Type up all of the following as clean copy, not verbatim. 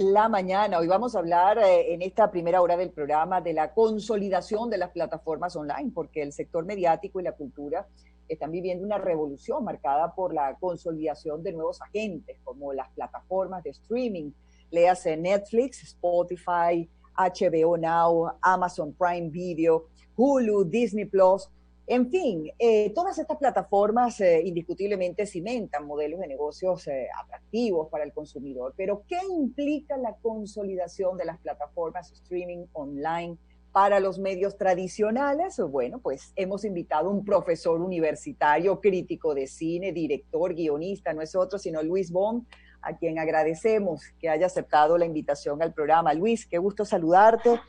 la mañana. Hoy vamos a hablar en esta primera hora del programa de la consolidación de las plataformas online, porque el sector mediático y la cultura están viviendo una revolución marcada por la consolidación de nuevos agentes, como las plataformas de streaming, léase Netflix, Spotify, HBO Now, Amazon Prime Video, Hulu, Disney Plus. En fin, todas estas plataformas indiscutiblemente cimentan modelos de negocios atractivos para el consumidor, pero ¿qué implica la consolidación de las plataformas streaming online para los medios tradicionales? Bueno, pues hemos invitado a un profesor universitario, crítico de cine, director, guionista, no es otro sino Luis Bond, a quien agradecemos que haya aceptado la invitación al programa. Luis, qué gusto saludarte.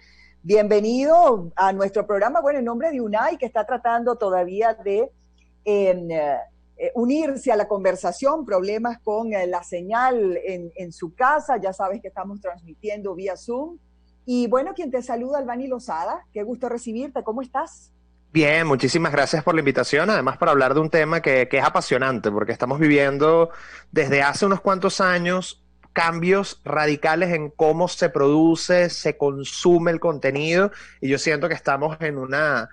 Bienvenido a nuestro programa, bueno, en nombre de UNAI, que está tratando todavía de unirse a la conversación, problemas con la señal en su casa, ya sabes que estamos transmitiendo vía Zoom. Y bueno, quien te saluda, Albany Lozada, qué gusto recibirte, ¿cómo estás? Bien, muchísimas gracias por la invitación, además para hablar de un tema que es apasionante, porque estamos viviendo desde hace unos cuantos años cambios radicales en cómo se produce, se consume el contenido, y yo siento que estamos en una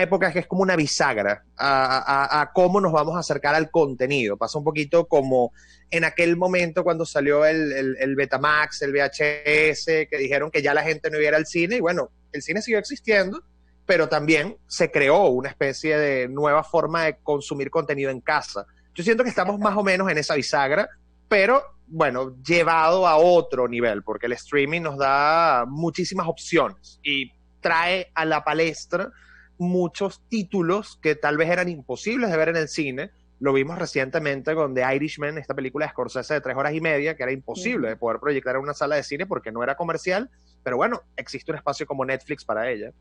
época que es como una bisagra a cómo nos vamos a acercar al contenido. Pasa un poquito como en aquel momento cuando salió el Betamax, el VHS, que dijeron que ya la gente no iba a ir al cine, y bueno, el cine siguió existiendo, pero también se creó una especie de nueva forma de consumir contenido en casa. Yo siento que estamos más o menos en esa bisagra, pero bueno, llevado a otro nivel, porque el streaming nos da muchísimas opciones y trae a la palestra muchos títulos que tal vez eran imposibles de ver en el cine. Lo vimos recientemente con The Irishman, esta película de Scorsese de 3 horas y media, que era imposible de poder proyectar en una sala de cine porque no era comercial, pero bueno, existe un espacio como Netflix para ella.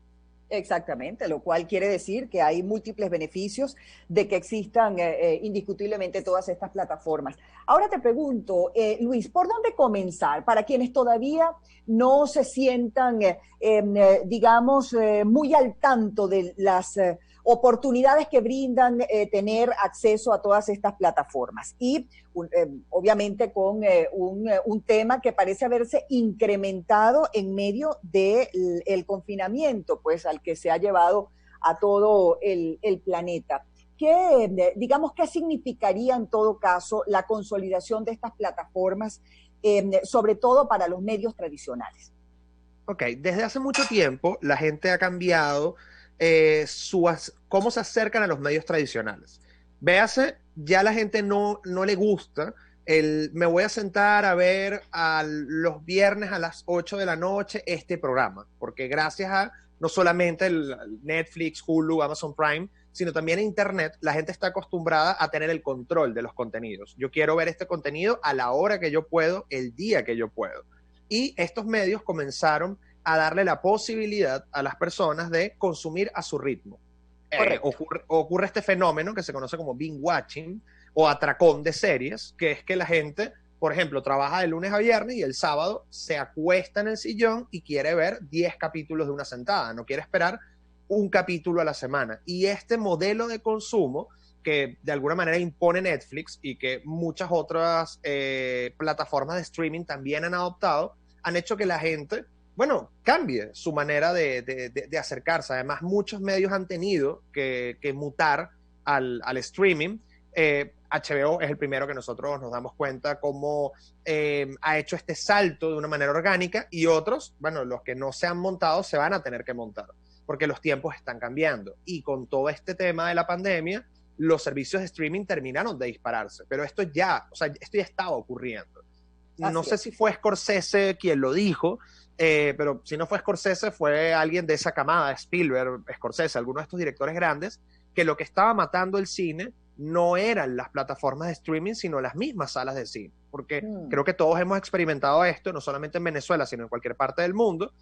Exactamente, lo cual quiere decir que hay múltiples beneficios de que existan indiscutiblemente todas estas plataformas. Ahora te pregunto, Luis, ¿por dónde comenzar para quienes todavía no se sientan, digamos, muy al tanto de las oportunidades que brindan tener acceso a todas estas plataformas? Y obviamente con un tema que parece haberse incrementado en medio del confinamiento, pues al que se ha llevado a todo el planeta. ¿Qué, digamos, qué significaría en todo caso la consolidación de estas plataformas, sobre todo para los medios tradicionales? Ok, desde hace mucho tiempo la gente ha cambiado cómo se acercan a los medios tradicionales. Véase, ya la gente no le gusta me voy a sentar a ver los viernes a las 8 de la noche este programa, porque gracias a no solamente el Netflix, Hulu, Amazon Prime, sino también a Internet, la gente está acostumbrada a tener el control de los contenidos. Yo quiero ver este contenido a la hora que yo puedo, el día que yo puedo. Y estos medios comenzaron a darle la posibilidad a las personas de consumir a su ritmo. Correcto. Ocurre este fenómeno que se conoce como binge watching o atracón de series, que es que la gente, por ejemplo, trabaja de lunes a viernes y el sábado se acuesta en el sillón y quiere ver 10 capítulos de una sentada, no quiere esperar un capítulo a la semana. Y este modelo de consumo que de alguna manera impone Netflix y que muchas otras plataformas de streaming también han adoptado, han hecho que la gente, bueno, cambie su manera de acercarse. Además, muchos medios han tenido que mutar al streaming. HBO es el primero que nosotros nos damos cuenta cómo ha hecho este salto de una manera orgánica, y otros, bueno, los que no se han montado se van a tener que montar porque los tiempos están cambiando. Y con todo este tema de la pandemia, los servicios de streaming terminaron de dispararse. Pero esto ya, o sea, esto ya estaba ocurriendo. No Así sé es. si fue Scorsese quien lo dijo, pero si no fue Scorsese, fue alguien de esa camada, Spielberg, Scorsese, algunos de estos directores grandes, que lo que estaba matando el cine no eran las plataformas de streaming, sino las mismas salas de cine. Porque creo que todos hemos experimentado esto, no solamente en Venezuela, sino en cualquier parte del mundo.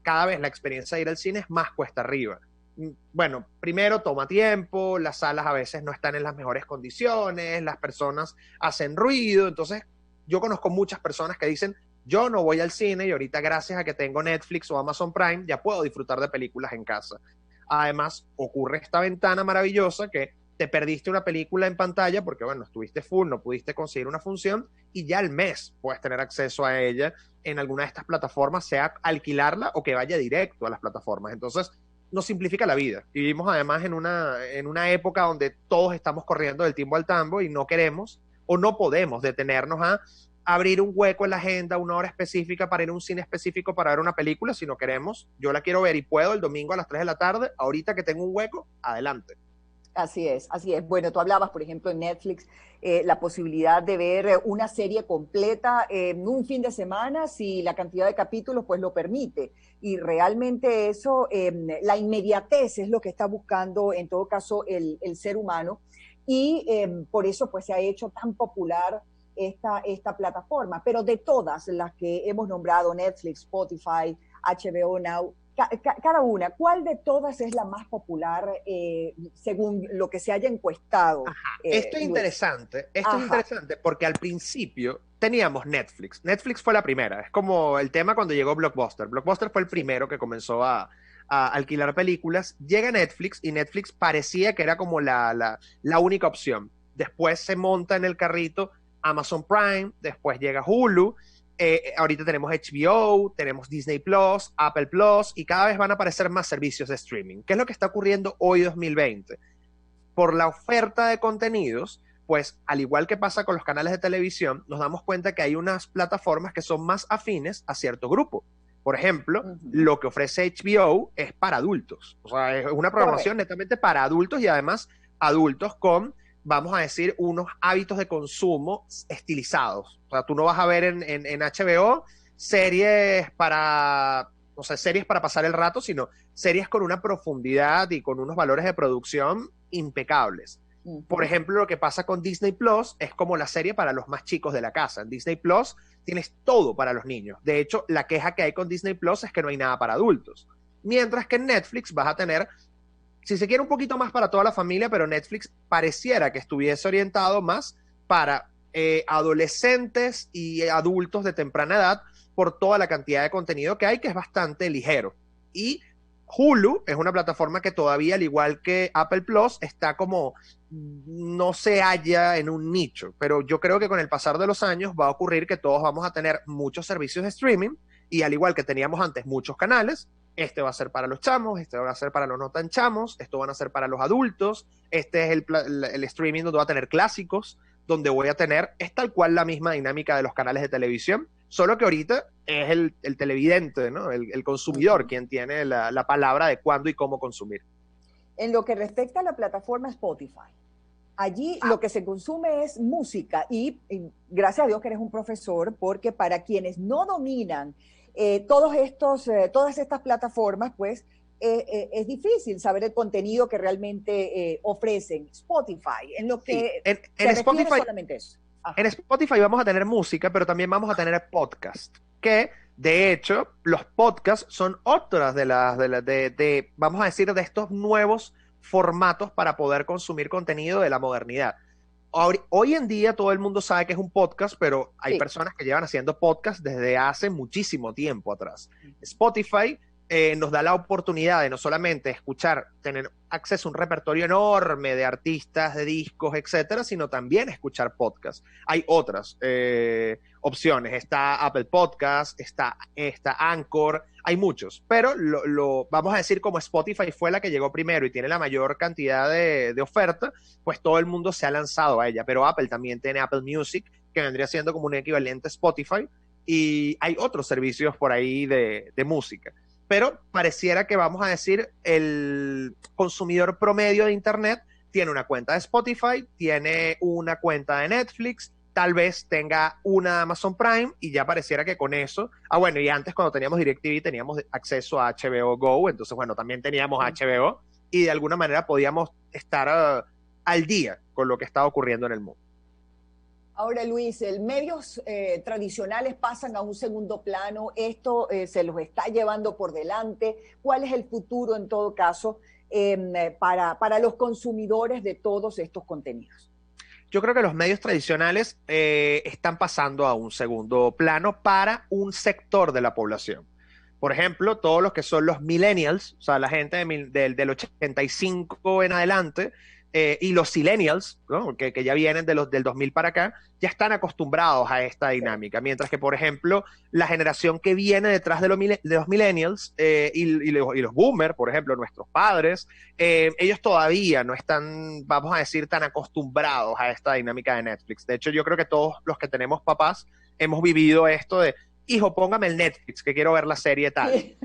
Cada vez la experiencia de ir al cine es más cuesta arriba. Bueno, primero toma tiempo, las salas a veces no están en las mejores condiciones, las personas hacen ruido. Entonces yo conozco muchas personas que dicen, yo no voy al cine y ahorita gracias a que tengo Netflix o Amazon Prime ya puedo disfrutar de películas en casa. Además ocurre esta ventana maravillosa que te perdiste una película en pantalla porque, bueno, estuviste full, no pudiste conseguir una función y ya al mes puedes tener acceso a ella en alguna de estas plataformas, sea alquilarla o que vaya directo a las plataformas. Entonces, nos simplifica la vida. Y vivimos además en una época donde todos estamos corriendo del timbo al tambo y no queremos o no podemos detenernos a abrir un hueco en la agenda, una hora específica para ir a un cine específico para ver una película, si no queremos, yo la quiero ver y puedo el domingo a las 3 de la tarde, ahorita que tengo un hueco, adelante. Así es, así es. Bueno, tú hablabas, por ejemplo, en Netflix, la posibilidad de ver una serie completa en un fin de semana, si la cantidad de capítulos pues lo permite. Y realmente eso, la inmediatez es lo que está buscando en todo caso el ser humano. Y por eso pues se ha hecho tan popular esta plataforma. Pero de todas las que hemos nombrado, Netflix, Spotify, HBO Now, cada una, ¿cuál de todas es la más popular según lo que se haya encuestado? Esto es Luis? interesante, Ajá. porque al principio teníamos Netflix. Netflix fue la primera, es como el tema cuando llegó Blockbuster. Blockbuster fue el Sí. primero que comenzó a alquilar películas. Llega Netflix y Netflix parecía que era como la única opción. Después se monta en el carrito Amazon Prime, después llega Hulu. Ahorita tenemos HBO, tenemos Disney Plus, Apple Plus y cada vez van a aparecer más servicios de streaming. ¿Qué es lo que está ocurriendo hoy 2020? Por la oferta de contenidos, pues al igual que pasa con los canales de televisión, nos damos cuenta que hay unas plataformas que son más afines a cierto grupo. Por ejemplo, Uh -huh. lo que ofrece HBO es para adultos. O sea, es una programación Correcto. netamente para adultos y además adultos con, vamos a decir, unos hábitos de consumo estilizados. O sea, tú no vas a ver en HBO series para, no sé, series para pasar el rato, sino series con una profundidad y con unos valores de producción impecables. Uh Por -huh. ejemplo, lo que pasa con Disney Plus es como la serie para los más chicos de la casa. En Disney Plus tienes todo para los niños. De hecho, la queja que hay con Disney Plus es que no hay nada para adultos. Mientras que en Netflix vas a tener, si se quiere, un poquito más para toda la familia, pero Netflix pareciera que estuviese orientado más para adolescentes y adultos de temprana edad por toda la cantidad de contenido que hay, que es bastante ligero. Y Hulu es una plataforma que todavía, al igual que Apple Plus, está como no se halla en un nicho, pero yo creo que con el pasar de los años va a ocurrir que todos vamos a tener muchos servicios de streaming y al igual que teníamos antes muchos canales, este va a ser para los chamos, este va a ser para los no tan chamos, esto van a ser para los adultos, este es el streaming donde va a tener clásicos, donde voy a tener, es tal cual la misma dinámica de los canales de televisión, solo que ahorita es el televidente, ¿no? El Uh consumidor -huh. quien tiene la palabra de cuándo y cómo consumir. En lo que respecta a la plataforma Spotify, allí lo que se consume es música y gracias a Dios que eres un profesor, porque para quienes no dominan todas estas plataformas, pues es difícil saber el contenido que realmente ofrecen Spotify. En lo Sí, que se refiere solamente a eso. En Ajá. Spotify vamos a tener música, pero también vamos a tener podcast, que de hecho los podcasts son otras vamos a decir, de estos nuevos formatos para poder consumir contenido de la modernidad. Hoy en día todo el mundo sabe que es un podcast, pero hay Sí. personas que llevan haciendo podcast desde hace muchísimo tiempo atrás. Spotify nos da la oportunidad de no solamente escuchar, tener acceso a un repertorio enorme de artistas, de discos, etcétera, sino también escuchar podcasts. Hay otras opciones. Está Apple Podcast, está Anchor, hay muchos, pero vamos a decir como Spotify fue la que llegó primero y tiene la mayor cantidad de oferta, pues todo el mundo se ha lanzado a ella, pero Apple también tiene Apple Music, que vendría siendo como un equivalente a Spotify, y hay otros servicios por ahí de música. Pero pareciera que, vamos a decir, el consumidor promedio de Internet tiene una cuenta de Spotify, tiene una cuenta de Netflix, tal vez tenga una Amazon Prime y ya pareciera que con eso, bueno, y antes cuando teníamos DirecTV teníamos acceso a HBO Go, entonces bueno, también teníamos HBO y de alguna manera podíamos estar al día con lo que estaba ocurriendo en el mundo. Ahora, Luis, los medios tradicionales pasan a un segundo plano, esto se los está llevando por delante. ¿Cuál es el futuro, en todo caso, para los consumidores de todos estos contenidos? Yo creo que los medios tradicionales están pasando a un segundo plano para un sector de la población. Por ejemplo, todos los que son los millennials, o sea, la gente del 85 en adelante, y los millennials, ¿no? que ya vienen del 2000 para acá, ya están acostumbrados a esta dinámica, mientras que, por ejemplo, la generación que viene detrás de los millennials y los boomers, por ejemplo, nuestros padres, ellos todavía no están, vamos a decir, tan acostumbrados a esta dinámica de Netflix. De hecho, yo creo que todos los que tenemos papás hemos vivido esto de, hijo, póngame el Netflix, que quiero ver la serie tal. Sí.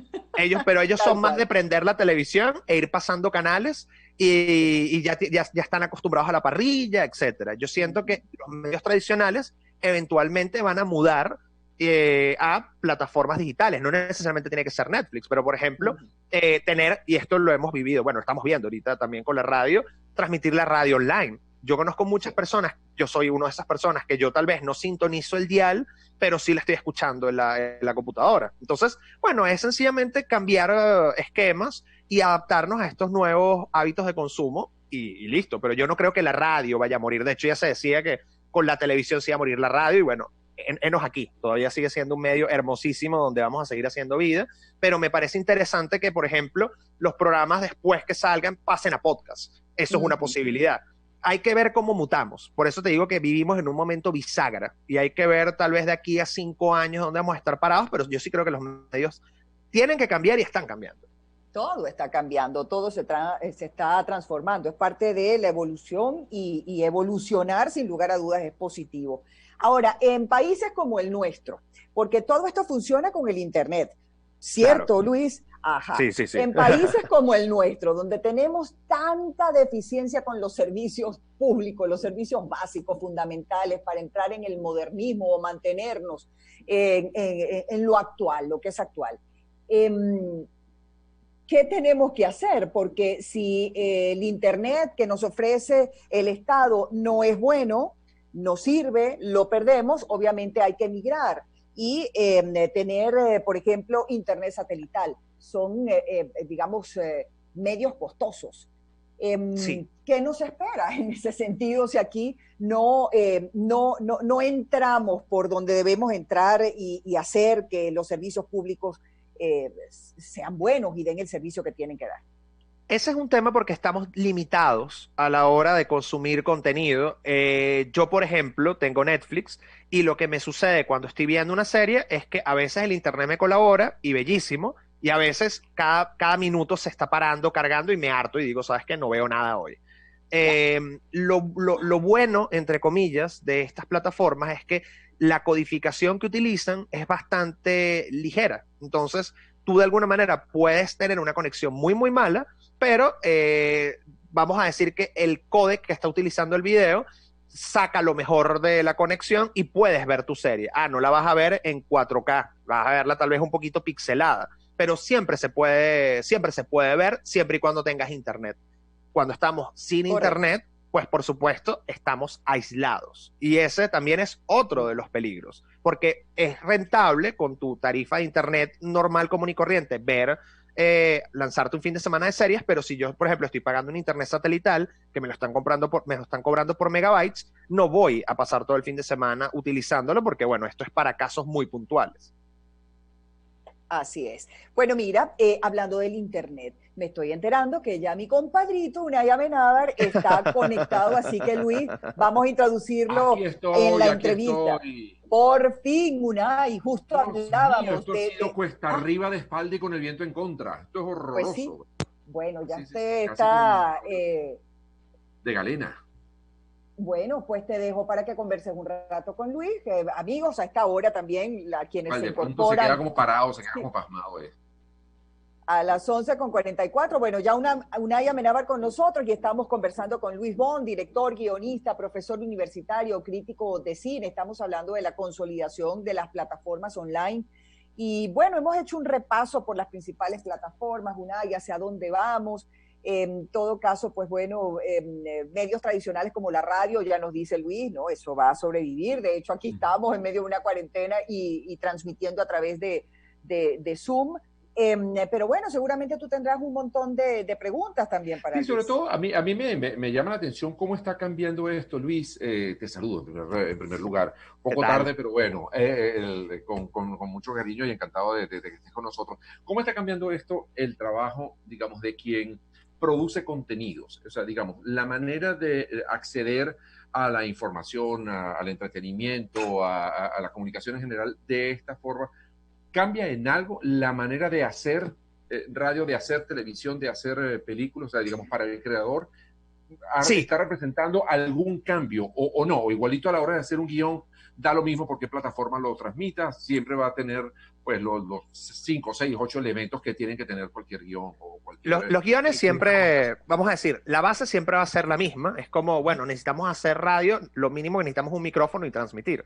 Pero ellos son más de prender la televisión e ir pasando canales y ya están acostumbrados a la parrilla, etcétera. Yo siento que los medios tradicionales eventualmente van a mudar a plataformas digitales. No necesariamente tiene que ser Netflix, pero por ejemplo, tener, y esto lo hemos vivido, bueno, estamos viendo ahorita también con la radio, transmitir la radio online. Yo conozco muchas personas, yo soy una de esas personas que yo tal vez no sintonizo el dial, pero sí la estoy escuchando en la computadora. Entonces, bueno, es sencillamente cambiar esquemas y adaptarnos a estos nuevos hábitos de consumo y listo. Pero yo no creo que la radio vaya a morir. De hecho, ya se decía que con la televisión se iba a morir la radio y bueno, enos aquí. Todavía sigue siendo un medio hermosísimo donde vamos a seguir haciendo vida, pero me parece interesante que, por ejemplo, los programas después que salgan pasen a podcast. Eso es una posibilidad. Hay que ver cómo mutamos. Por eso te digo que vivimos en un momento bisagra y hay que ver tal vez de aquí a 5 años dónde vamos a estar parados, pero yo sí creo que los medios tienen que cambiar y están cambiando. Todo está cambiando, todo se está transformando, es parte de la evolución y evolucionar sin lugar a dudas es positivo. Ahora, en países como el nuestro, porque todo esto funciona con el Internet, ¿cierto, claro, Luis? Ajá. Sí, sí, sí. En países como el nuestro, donde tenemos tanta deficiencia con los servicios públicos, los servicios básicos, fundamentales para entrar en el modernismo o mantenernos en lo actual, lo que es actual. ¿Qué tenemos que hacer? Porque si el Internet que nos ofrece el Estado no es bueno, no sirve, lo perdemos, obviamente hay que migrar y tener, por ejemplo, Internet satelital. Son, digamos, medios costosos. Sí. ¿Qué nos espera en ese sentido si aquí no entramos por donde debemos entrar y hacer que los servicios públicos sean buenos y den el servicio que tienen que dar? Ese es un tema porque estamos limitados a la hora de consumir contenido. Yo, por ejemplo, tengo Netflix y lo que me sucede cuando estoy viendo una serie es que a veces el internet me colabora y bellísimo, y a veces cada minuto se está parando, cargando y me harto y digo, ¿sabes qué? No veo nada hoy. Lo bueno, entre comillas, de estas plataformas es que la codificación que utilizan es bastante ligera. Entonces, tú de alguna manera puedes tener una conexión muy, muy mala, pero vamos a decir que el códec que está utilizando el video saca lo mejor de la conexión y puedes ver tu serie. No la vas a ver en 4K, vas a verla tal vez un poquito pixelada, pero siempre se puede ver, siempre y cuando tengas internet. Cuando estamos sin internet, pues por supuesto estamos aislados. Y ese también es otro de los peligros, porque es rentable con tu tarifa de internet normal, común y corriente, lanzarte un fin de semana de series, pero si yo, por ejemplo, estoy pagando un internet satelital que me lo están cobrando por megabytes, no voy a pasar todo el fin de semana utilizándolo porque, bueno, esto es para casos muy puntuales. Así es. Bueno, mira, hablando del internet, me estoy enterando que ya mi compadrito, Unai Amenábar, está conectado, así que Luis, vamos a introducirlo en la entrevista. Por fin, Unai, justo hablábamos esto ha sido cuesta arriba de espalda y con el viento en contra. Esto es horroroso. Pues sí. Bueno, ya usted está... de galena. Bueno, pues te dejo para que converses un rato con Luis. Amigos, a esta hora también, quienes se incorporan... Se queda como parado, se queda como pasmado. A las 11:44, bueno, ya Unai Amenábar con nosotros y estamos conversando con Luis Bond, director, guionista, profesor universitario, crítico de cine. Estamos hablando de la consolidación de las plataformas online. Y bueno, hemos hecho un repaso por las principales plataformas, Unai, hacia dónde vamos. En todo caso, pues bueno, medios tradicionales como la radio, ya nos dice Luis, ¿no? Eso va a sobrevivir. De hecho, aquí estamos en medio de una cuarentena y transmitiendo a través de Zoom. Pero bueno, seguramente tú tendrás un montón de preguntas también para Luis. Sí, sobre todo, a mí me llama la atención cómo está cambiando esto, Luis. Te saludo en primer lugar. Un poco tarde, pero bueno, con mucho cariño y encantado de que estés con nosotros. ¿Cómo está cambiando esto el trabajo, digamos, de quien produce contenidos. O sea, digamos, la manera de acceder a la información, al entretenimiento, a la comunicación en general de esta forma, cambia en algo la manera de hacer radio, de hacer televisión, de hacer películas, o sea, digamos, para el creador, Sí, está representando algún cambio o no, o igualito a la hora de hacer un guión, da lo mismo porque plataforma lo transmita, siempre va a tener pues los 5, 6, 8 elementos que tienen que tener cualquier guión o cualquier... los guiones siempre, vamos a decir, la base siempre va a ser la misma. Es como, bueno, necesitamos hacer radio, lo mínimo que necesitamos es un micrófono y transmitir.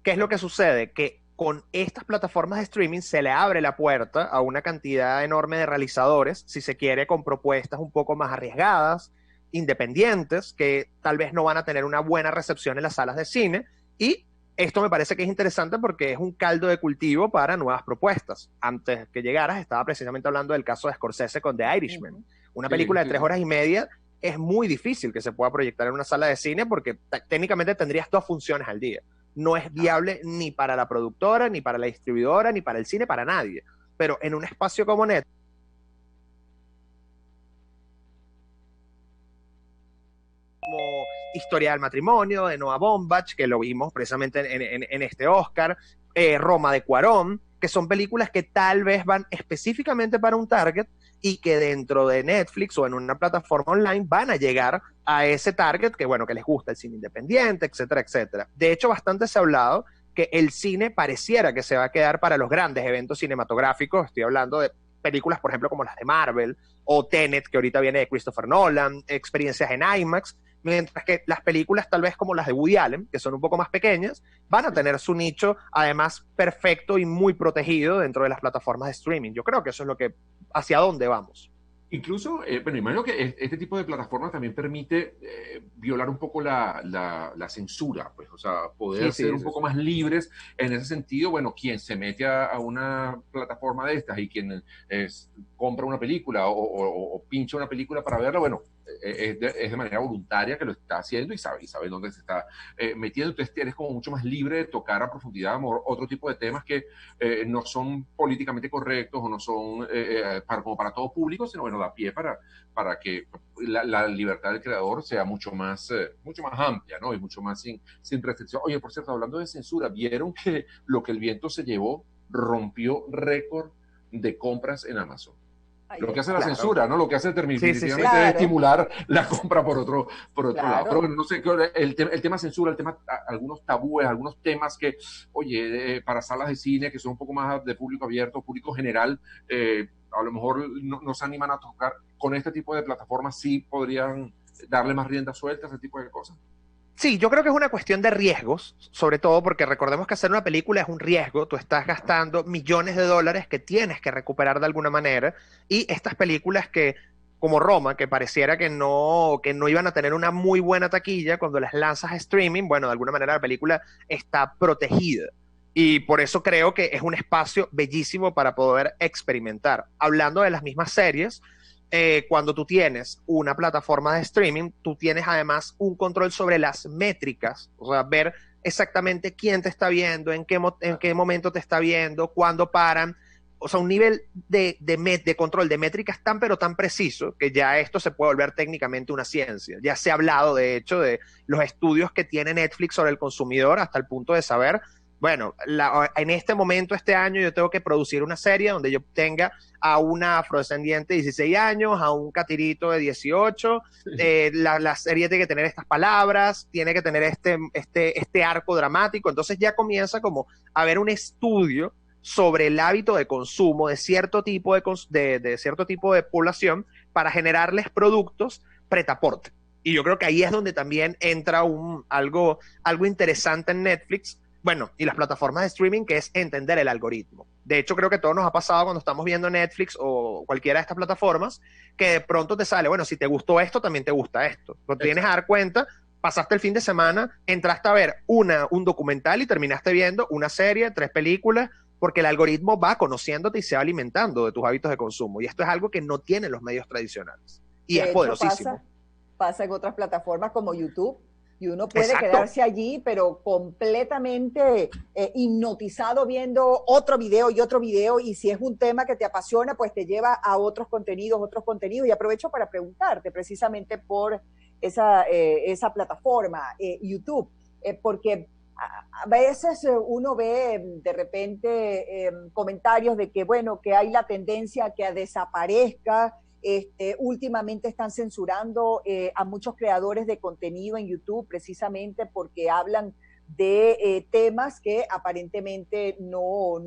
¿Qué es lo que sucede? Que con estas plataformas de streaming se le abre la puerta a una cantidad enorme de realizadores, si se quiere, con propuestas un poco más arriesgadas, independientes, que tal vez no van a tener una buena recepción en las salas de cine. Y esto me parece que es interesante porque es un caldo de cultivo para nuevas propuestas. Antes que llegaras, estaba precisamente hablando del caso de Scorsese con The Irishman. Una película de 3 horas y media es muy difícil que se pueda proyectar en una sala de cine porque técnicamente tendrías 2 funciones al día. No es viable ni para la productora, ni para la distribuidora, ni para el cine, para nadie. Pero en un espacio como Netflix, como Historia del Matrimonio de Noah Baumbach, que lo vimos precisamente en este Oscar, Roma de Cuarón, que son películas que tal vez van específicamente para un target y que dentro de Netflix o en una plataforma online van a llegar a ese target que, bueno, que les gusta el cine independiente, etcétera, etcétera. De hecho, bastante se ha hablado que el cine pareciera que se va a quedar para los grandes eventos cinematográficos. Estoy hablando de películas, por ejemplo, como las de Marvel o Tenet, que ahorita viene de Christopher Nolan, experiencias en IMAX, mientras que las películas tal vez como las de Woody Allen, que son un poco más pequeñas, van a tener su nicho además perfecto y muy protegido dentro de las plataformas de streaming. Yo creo que eso es lo que, hacia dónde vamos. Incluso, bueno, imagino que este tipo de plataformas también permite violar un poco la censura, pues, o sea, poder ser un poco más libres en ese sentido. Bueno, quien se mete a una plataforma de estas y quien compra una película o pincha una película para verla, bueno, es de manera voluntaria que lo está haciendo y sabe dónde se está metiendo. Entonces, eres como mucho más libre de tocar a profundidad otro tipo de temas que no son políticamente correctos o no son como para todo público, sino, bueno, da pie para que la libertad del creador sea mucho más amplia, ¿no? Y mucho más sin restricción. Oye, por cierto, hablando de censura, ¿vieron que lo que el viento se llevó rompió récord de compras en Amazon? Lo que hace la censura, ¿no? Lo que hace definitivamente es estimular la compra por otro lado. Pero bueno, no sé, el tema censura, algunos tabúes, algunos temas que, oye, para salas de cine que son un poco más de público abierto, público general, a lo mejor no se animan a tocar. Con este tipo de plataformas sí podrían darle más rienda suelta a ese tipo de cosas. Sí, yo creo que es una cuestión de riesgos, sobre todo porque recordemos que hacer una película es un riesgo, tú estás gastando millones de dólares que tienes que recuperar de alguna manera, y estas películas que, como Roma, que pareciera que no iban a tener una muy buena taquilla, cuando las lanzas a streaming, bueno, de alguna manera la película está protegida. Y por eso creo que es un espacio bellísimo para poder experimentar. Hablando de las mismas series, cuando tú tienes una plataforma de streaming, tú tienes además un control sobre las métricas, o sea, ver exactamente quién te está viendo, en qué momento te está viendo, cuándo paran, o sea, un nivel de control de métricas tan pero tan preciso que ya esto se puede volver técnicamente una ciencia. Ya se ha hablado, de hecho, de los estudios que tiene Netflix sobre el consumidor hasta el punto de saber, bueno, en este momento, este año, yo tengo que producir una serie donde yo tenga a una afrodescendiente de 16 años, a un catirito de 18, la serie tiene que tener estas palabras, tiene que tener este arco dramático, entonces ya comienza como a haber un estudio sobre el hábito de consumo de cierto tipo de cierto tipo de población para generarles productos pretaporte. Y yo creo que ahí es donde también entra algo interesante en Netflix, bueno, y las plataformas de streaming, que es entender el algoritmo. De hecho, creo que todo nos ha pasado cuando estamos viendo Netflix o cualquiera de estas plataformas, que de pronto te sale, bueno, si te gustó esto, también te gusta esto. Cuando tienes a dar cuenta, pasaste el fin de semana, entraste a ver un documental y terminaste viendo una serie, 3 películas, porque el algoritmo va conociéndote y se va alimentando de tus hábitos de consumo. Y esto es algo que no tienen los medios tradicionales. Y es poderosísimo. Pasa en otras plataformas como YouTube, Y uno puede Exacto. quedarse allí, pero completamente hipnotizado viendo otro video y otro video, y si es un tema que te apasiona, pues te lleva a otros contenidos. Y aprovecho para preguntarte precisamente por esa plataforma, YouTube, porque a veces uno ve de repente comentarios de que, bueno, que hay la tendencia a que desaparezca. Últimamente están censurando a muchos creadores de contenido en YouTube precisamente porque hablan de temas que aparentemente no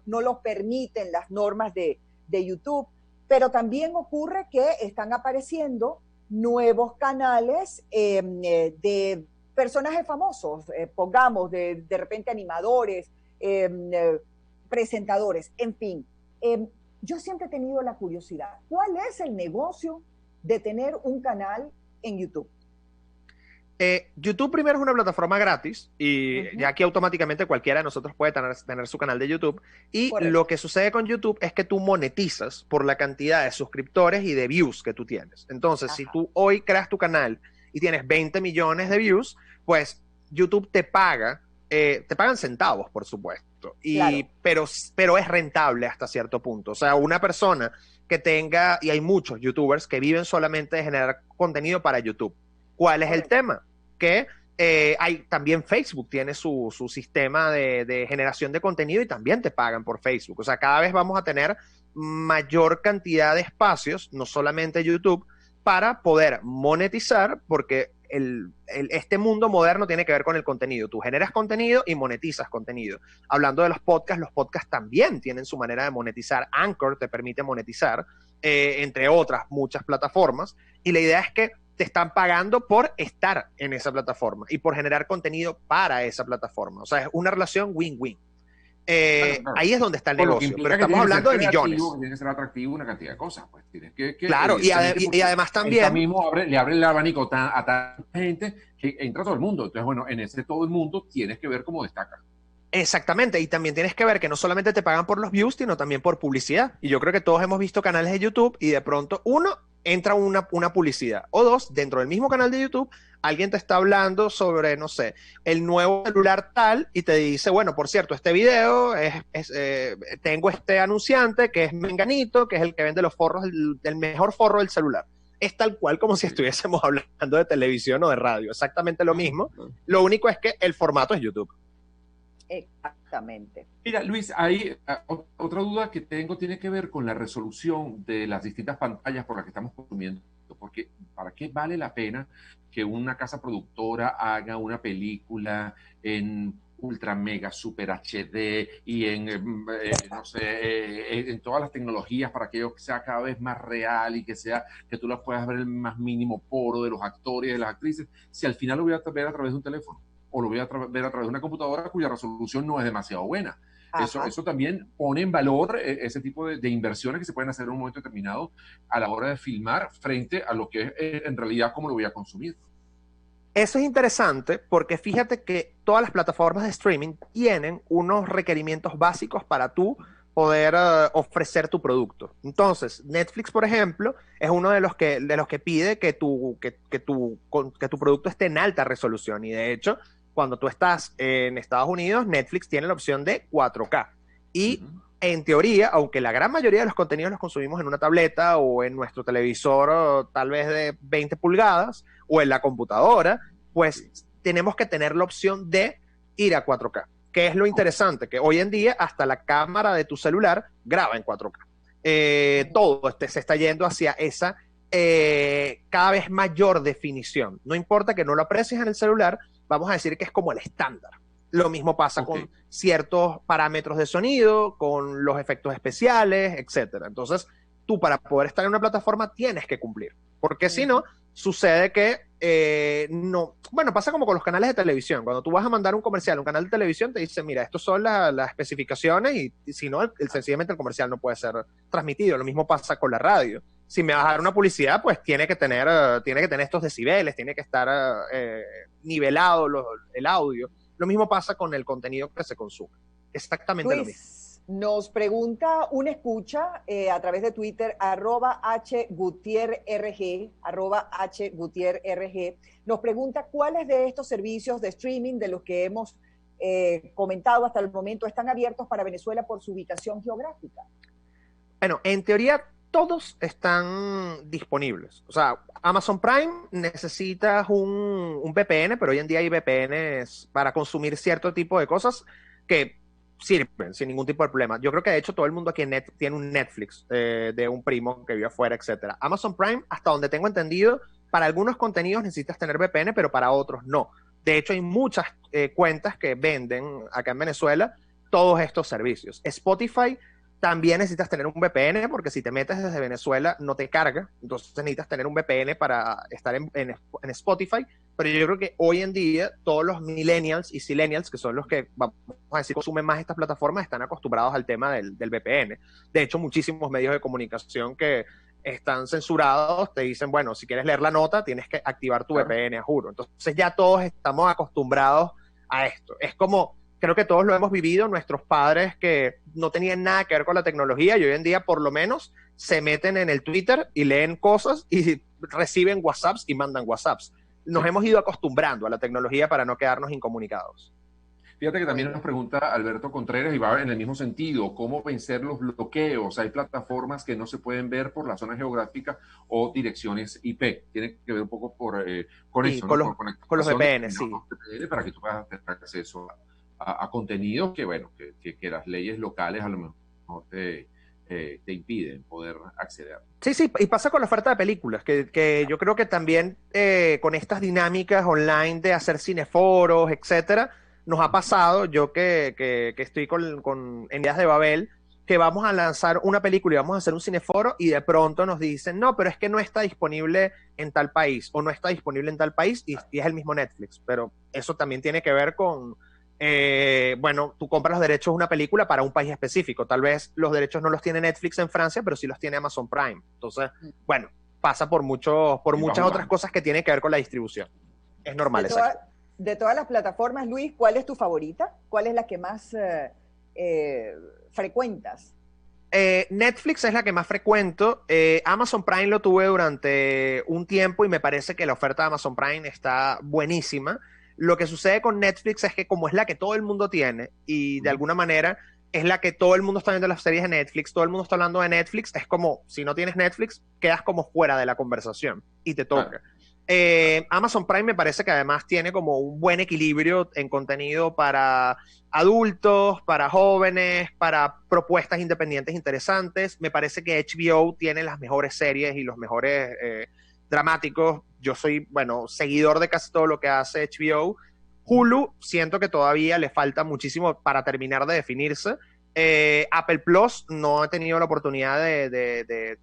los permiten las normas de YouTube. Pero también ocurre que están apareciendo nuevos canales de personajes famosos, pongamos, de repente animadores, presentadores, en fin. Yo siempre he tenido la curiosidad, ¿cuál es el negocio de tener un canal en YouTube? YouTube primero es una plataforma gratis y ya aquí automáticamente cualquiera de nosotros puede tener su canal de YouTube, y Correcto. Lo que sucede con YouTube es que tú monetizas por la cantidad de suscriptores y de views que tú tienes. Entonces, si tú hoy creas tu canal y tienes 20 millones de views, pues YouTube te pagan centavos, por supuesto, claro. pero es rentable hasta cierto punto. O sea, una persona que tenga, y hay muchos youtubers que viven solamente de generar contenido para YouTube. ¿Cuál es el tema? Que hay también Facebook tiene su sistema de generación de contenido y también te pagan por Facebook. O sea, cada vez vamos a tener mayor cantidad de espacios, no solamente YouTube, para poder monetizar, porque este mundo moderno tiene que ver con el contenido. Tú generas contenido y monetizas contenido. Hablando de los podcasts también tienen su manera de monetizar. Anchor te permite monetizar, entre otras muchas plataformas, y la idea es que te están pagando por estar en esa plataforma y por generar contenido para esa plataforma. O sea, es una relación win-win. Claro. Ahí es donde está el negocio, pero estamos hablando de millones. Tiene que ser atractivo, una cantidad de cosas, pues tienes que claro, y además también mismo le abre el abanico a tanta gente que entra todo el mundo. Entonces, bueno, en ese todo el mundo tienes que ver cómo destaca. Exactamente, y también tienes que ver que no solamente te pagan por los views, sino también por publicidad. Y yo creo que todos hemos visto canales de YouTube y de pronto, uno, entra una publicidad, o dos, dentro del mismo canal de YouTube, alguien te está hablando sobre, no sé, el nuevo celular tal, y te dice, bueno, por cierto, este video tengo este anunciante que es Menganito, que es el que vende los forros, el mejor forro del celular. Es tal cual como si estuviésemos hablando de televisión o de radio, exactamente lo mismo. Lo único es que el formato es YouTube. Exactamente. Mira, Luis, ahí otra duda que tengo tiene que ver con la resolución de las distintas pantallas por las que estamos consumiendo. Porque ¿para qué vale la pena que una casa productora haga una película en ultra mega super HD y no sé, en todas las tecnologías para que sea cada vez más real y que tú las puedas ver el más mínimo poro de los actores y de las actrices, si al final lo voy a ver a través de un teléfono o lo voy a ver a través de una computadora cuya resolución no es demasiado buena? Eso también pone en valor ese tipo de inversiones que se pueden hacer en un momento determinado a la hora de filmar frente a lo que es en realidad cómo lo voy a consumir. Eso es interesante porque fíjate que todas las plataformas de streaming tienen unos requerimientos básicos para tú poder ofrecer tu producto. Entonces, Netflix, por ejemplo, es uno de los que pide que tu producto esté en alta resolución, y de hecho, cuando tú estás en Estados Unidos, Netflix tiene la opción de 4K. Y en teoría, aunque la gran mayoría de los contenidos los consumimos en una tableta o en nuestro televisor tal vez de 20 pulgadas o en la computadora, pues tenemos que tener la opción de ir a 4K. ¿Qué es lo interesante? Que hoy en día hasta la cámara de tu celular graba en 4K. Todo se está yendo hacia esa cada vez mayor definición. No importa que no lo aprecies en el celular, vamos a decir que es como el estándar. Lo mismo pasa con ciertos parámetros de sonido, con los efectos especiales, etcétera. Entonces, tú para poder estar en una plataforma tienes que cumplir, porque si no, sucede que no, bueno, pasa como con los canales de televisión. Cuando tú vas a mandar un comercial a un canal de televisión, te dice, mira, estos son las especificaciones, y si no, sencillamente el comercial no puede ser transmitido. Lo mismo pasa con la radio. Si me vas a dar una publicidad, pues tiene que tener estos decibeles, tiene que estar nivelado el audio. Lo mismo pasa con el contenido que se consume. Exactamente Luis, lo mismo. Nos pregunta una escucha a través de Twitter, @HGutierreg, @HGutierreg. Nos pregunta cuáles de estos servicios de streaming de los que hemos comentado hasta el momento están abiertos para Venezuela por su ubicación geográfica. Bueno, en teoría todos están disponibles. O sea, Amazon Prime necesitas un VPN, pero hoy en día hay VPNs para consumir cierto tipo de cosas que sirven sin ningún tipo de problema. Yo creo que de hecho todo el mundo aquí tiene un Netflix de un primo que vive afuera, etcétera. Amazon Prime, hasta donde tengo entendido, para algunos contenidos necesitas tener VPN, pero para otros no. De hecho, hay muchas cuentas que venden acá en Venezuela todos estos servicios. Spotify también necesitas tener un VPN, porque si te metes desde Venezuela no te carga, entonces necesitas tener un VPN para estar en Spotify, pero yo creo que hoy en día todos los millennials y sillennials, que son los que, vamos a decir, consumen más estas plataformas, están acostumbrados al tema del VPN. De hecho, muchísimos medios de comunicación que están censurados te dicen, bueno, si quieres leer la nota, tienes que activar tu VPN, a juro. Entonces ya todos estamos acostumbrados a esto. Es como, creo que todos lo hemos vivido, nuestros padres que no tenían nada que ver con la tecnología y hoy en día por lo menos se meten en el Twitter y leen cosas y reciben WhatsApps y mandan WhatsApps. Nos hemos ido acostumbrando a la tecnología para no quedarnos incomunicados. Fíjate que también nos pregunta Alberto Contreras y va en el mismo sentido, ¿cómo vencer los bloqueos? Hay plataformas que no se pueden ver por la zona geográfica o direcciones IP. Tiene que ver un poco con sí, eso, con, ¿no? con los VPN, sí. Para que tú puedas tener acceso a contenidos que, bueno, que las leyes locales a lo mejor te impiden poder acceder. Sí, sí, y pasa con la oferta de películas, que yo creo que también con estas dinámicas online de hacer cineforos, etcétera, nos ha pasado, yo que estoy en Días de Babel, que vamos a lanzar una película y vamos a hacer un cineforo y de pronto nos dicen, no, pero es que no está disponible en tal país o no está disponible en tal país y es el mismo Netflix, pero eso también tiene que ver con, bueno, tú compras los derechos de una película para un país específico, tal vez los derechos no los tiene Netflix en Francia, pero sí los tiene Amazon Prime, entonces, bueno, pasa por muchas otras cosas que tienen que ver con la distribución, es normal, exacto. De todas las plataformas, Luis, ¿cuál es tu favorita? ¿Cuál es la que más frecuentas? Netflix es la que más frecuento. Amazon Prime lo tuve durante un tiempo y me parece que la oferta de Amazon Prime está buenísima. Lo que sucede con Netflix es que como es la que todo el mundo tiene y de alguna manera es la que todo el mundo está viendo las series de Netflix, todo el mundo está hablando de Netflix, es como si no tienes Netflix, quedas como fuera de la conversación y te toca. Amazon Prime me parece que además tiene como un buen equilibrio en contenido para adultos, para jóvenes, para propuestas independientes interesantes. Me parece que HBO tiene las mejores series y los mejores dramáticos. Yo soy, bueno, seguidor de casi todo lo que hace HBO. Hulu, siento que todavía le falta muchísimo para terminar de definirse. Apple Plus no he tenido la oportunidad de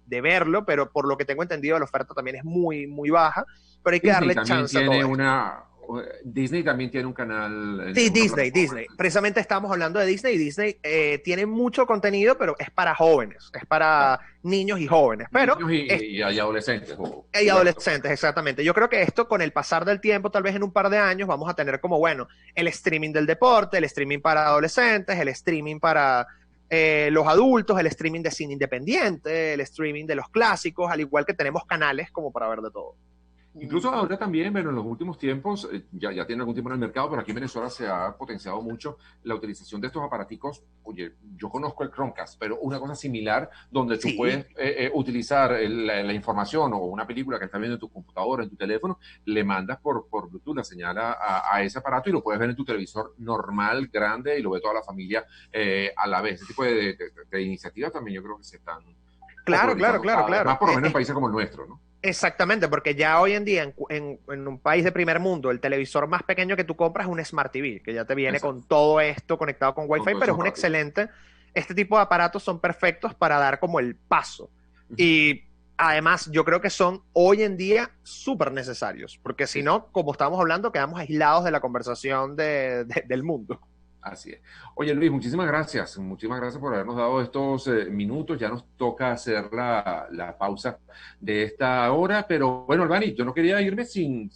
verlo, pero por lo que tengo entendido la oferta también es muy, muy baja, pero hay que darle chance a todo esto. Disney también tiene un canal. Sí, Disney. Precisamente estamos hablando de Disney y Disney tiene mucho contenido, pero es para jóvenes, es para niños y jóvenes. Pero y adolescentes. Y adolescentes, exactamente. Yo creo que esto con el pasar del tiempo, tal vez en un par de años, vamos a tener como, bueno, el streaming del deporte, el streaming para adolescentes, el streaming para los adultos, el streaming de cine independiente, el streaming de los clásicos, al igual que tenemos canales como para ver de todo. Incluso ahora también, bueno, en los últimos tiempos, ya tiene algún tiempo en el mercado, pero aquí en Venezuela se ha potenciado mucho la utilización de estos aparaticos. Oye, yo conozco el Chromecast, pero una cosa similar donde tú puedes utilizar la información o una película que estás viendo en tu computadora, en tu teléfono, le mandas por Bluetooth la señal a ese aparato y lo puedes ver en tu televisor normal, grande, y lo ve toda la familia a la vez. Ese tipo de iniciativas también yo creo que se están... Claro. Más por lo menos en países como el nuestro, ¿no? Exactamente, porque ya hoy en día en un país de primer mundo, el televisor más pequeño que tú compras es un Smart TV, que ya te viene con todo esto conectado con Wi-Fi, pero es un excelente, este tipo de aparatos son perfectos para dar como el paso. Y además yo creo que son hoy en día súper necesarios, porque si no, como estamos hablando, quedamos aislados de la conversación del mundo. Así es. Oye, Luis, muchísimas gracias. Muchísimas gracias por habernos dado estos minutos. Ya nos toca hacer la pausa de esta hora. Pero bueno, Albani, yo no quería irme sin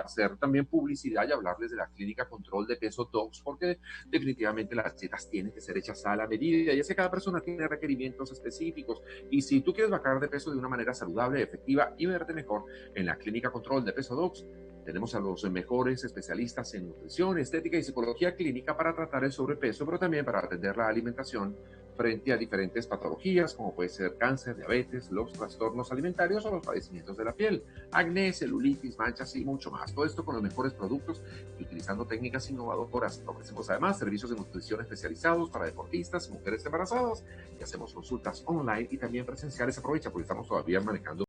hacer también publicidad y hablarles de la clínica control de peso Docs, porque definitivamente las dietas tienen que ser hechas a la medida. Y es que cada persona tiene requerimientos específicos. Y si tú quieres bajar de peso de una manera saludable, efectiva y verte mejor en la clínica control de peso Docs, tenemos a los mejores especialistas en nutrición, estética y psicología clínica para tratar el sobrepeso, pero también para atender la alimentación frente a diferentes patologías, como puede ser cáncer, diabetes, los trastornos alimentarios o los padecimientos de la piel, acné, celulitis, manchas y mucho más. Todo esto con los mejores productos y utilizando técnicas innovadoras. Ofrecemos además servicios de nutrición especializados para deportistas, mujeres embarazadas y hacemos consultas online y también presenciales. Aprovecha porque estamos todavía manejando